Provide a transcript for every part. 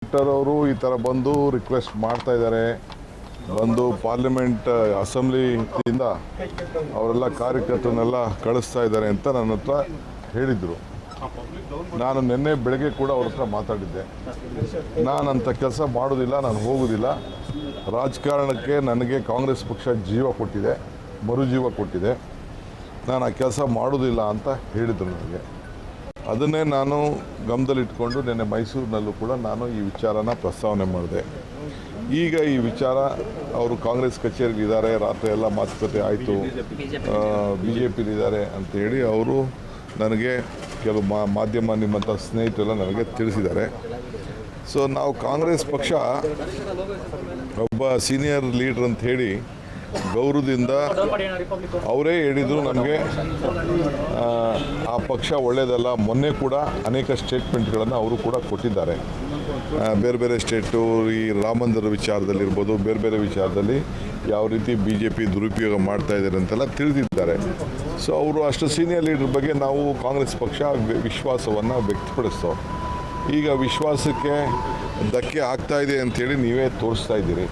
ಅವರು ಈ ಥರ ಬಂದು ರಿಕ್ವೆಸ್ಟ್ ಮಾಡ್ತಾ ಇದ್ದಾರೆ. ಬಂದು ಪಾರ್ಲಿಮೆಂಟ್ ಅಸೆಂಬ್ಲಿಯಿಂದ ಅವರೆಲ್ಲ ಕಾರ್ಯಕರ್ತರನ್ನೆಲ್ಲ ಕಳಿಸ್ತಾ ಇದ್ದಾರೆ ಅಂತ ನನ್ನ ಹತ್ರ ಹೇಳಿದರು. ನಾನು ನಿನ್ನೆ ಬೆಳಗ್ಗೆ ಕೂಡ ಅವ್ರ ಹತ್ರ ಮಾತಾಡಿದ್ದೆ. ನಾನಂಥ ಕೆಲಸ ಮಾಡೋದಿಲ್ಲ, ನಾನು ಹೋಗೋದಿಲ್ಲ. ರಾಜಕಾರಣಕ್ಕೆ ನನಗೆ ಕಾಂಗ್ರೆಸ್ ಪಕ್ಷ ಜೀವ ಕೊಟ್ಟಿದೆ, ಮರುಜೀವ ಕೊಟ್ಟಿದೆ. ನಾನು ಆ ಕೆಲಸ ಮಾಡೋದಿಲ್ಲ ಅಂತ ಹೇಳಿದರು ನನಗೆ. ಅದನ್ನೇ ನಾನು ಗಮನದಲ್ಲಿಟ್ಕೊಂಡು ನಿನ್ನೆ ಮೈಸೂರಿನಲ್ಲೂ ಕೂಡ ನಾನು ಈ ವಿಚಾರನ ಪ್ರಸ್ತಾವನೆ ಮಾಡಿದೆ. ಈಗ ಈ ವಿಚಾರ ಅವರು ಕಾಂಗ್ರೆಸ್ ಕಚೇರಿಲಿದ್ದಾರೆ, ರಾತ್ರಿ ಎಲ್ಲ ಮಾತುಕತೆ ಆಯಿತು, BJPಲಿದ್ದಾರೆ ಅಂತೇಳಿ ಅವರು ನನಗೆ ಕೆಲವು ಮಾಧ್ಯಮ ನಿಮ್ಮಂಥ ಸ್ನೇಹಿತರೆಲ್ಲ ನನಗೆ ತಿಳಿಸಿದ್ದಾರೆ. ಸೊ ನಾವು ಕಾಂಗ್ರೆಸ್ ಪಕ್ಷ ಒಬ್ಬ ಸೀನಿಯರ್ ಲೀಡ್ರ್ ಅಂತ ಹೇಳಿ ಗೌರವದಿಂದ ಅವರೇ ಹೇಳಿದರು ನಮಗೆ ಆ ಪಕ್ಷ ಒಳ್ಳೆಯದಲ್ಲ. ಮೊನ್ನೆ ಕೂಡ ಅನೇಕ ಸ್ಟೇಟ್ಮೆಂಟ್ಗಳನ್ನು ಅವರು ಕೂಡ ಕೊಟ್ಟಿದ್ದಾರೆ. ಬೇರೆ ಬೇರೆ ಸ್ಟೇಟು ಈ ರಾಮ ಮಂದಿರ ವಿಚಾರದಲ್ಲಿರ್ಬೋದು, ಬೇರೆ ಬೇರೆ ವಿಚಾರದಲ್ಲಿ ಯಾವ ರೀತಿ BJP ದುರುಪಯೋಗ ಮಾಡ್ತಾ ಇದ್ದಾರೆ ಅಂತೆಲ್ಲ ತಿಳಿದಿದ್ದಾರೆ. ಸೊ ಅವರು ಅಷ್ಟು ಸೀನಿಯರ್ ಲೀಡರ್ ಬಗ್ಗೆ ನಾವು ಕಾಂಗ್ರೆಸ್ ಪಕ್ಷ ವಿಶ್ವಾಸವನ್ನು ವ್ಯಕ್ತಪಡಿಸ್ತೋ. ಈಗ ವಿಶ್ವಾಸಕ್ಕೆ ಧಕ್ಕೆ ಆಗ್ತಾ ಇದೆ ಅಂಥೇಳಿ ನೀವೇ ತೋರಿಸ್ತಾ ಇದ್ದೀರಿ.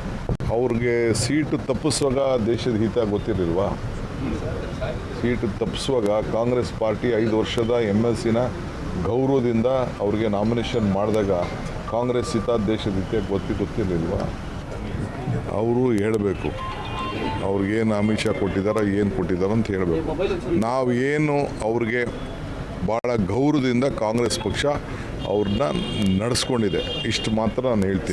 ಅವ್ರಿಗೆ ಸೀಟು ತಪ್ಪಿಸುವಾಗ ದೇಶದ ಹಿತ ಗೊತ್ತಿರಲಿಲ್ವಾ? ಸೀಟು ತಪ್ಪಿಸುವಾಗ ಕಾಂಗ್ರೆಸ್ ಪಾರ್ಟಿ 5 ವರ್ಷದ MLCನ ಗೌರವದಿಂದ ಅವ್ರಿಗೆ ನಾಮಿನೇಷನ್ ಮಾಡಿದಾಗ ಕಾಂಗ್ರೆಸ್ ಹಿತ ದೇಶದ ಹಿತ ಗೊತ್ತಿರಲಿಲ್ವಾ? ಅವರು ಹೇಳಬೇಕು ಅವ್ರಿಗೇನು ಆಮಿಷ ಕೊಟ್ಟಿದ್ದಾರೆ, ಏನು ಕೊಟ್ಟಿದ್ದಾರೆ ಅಂತ ಹೇಳಬೇಕು. ನಾವು ಏನು ಅವ್ರಿಗೆ ಭಾಳ ಗೌರವದಿಂದ ಕಾಂಗ್ರೆಸ್ ಪಕ್ಷ ಅವ್ರನ್ನ ನಡೆಸ್ಕೊಂಡಿದೆ, ಇಷ್ಟು ಮಾತ್ರ ನಾನು ಹೇಳ್ತೀನಿ.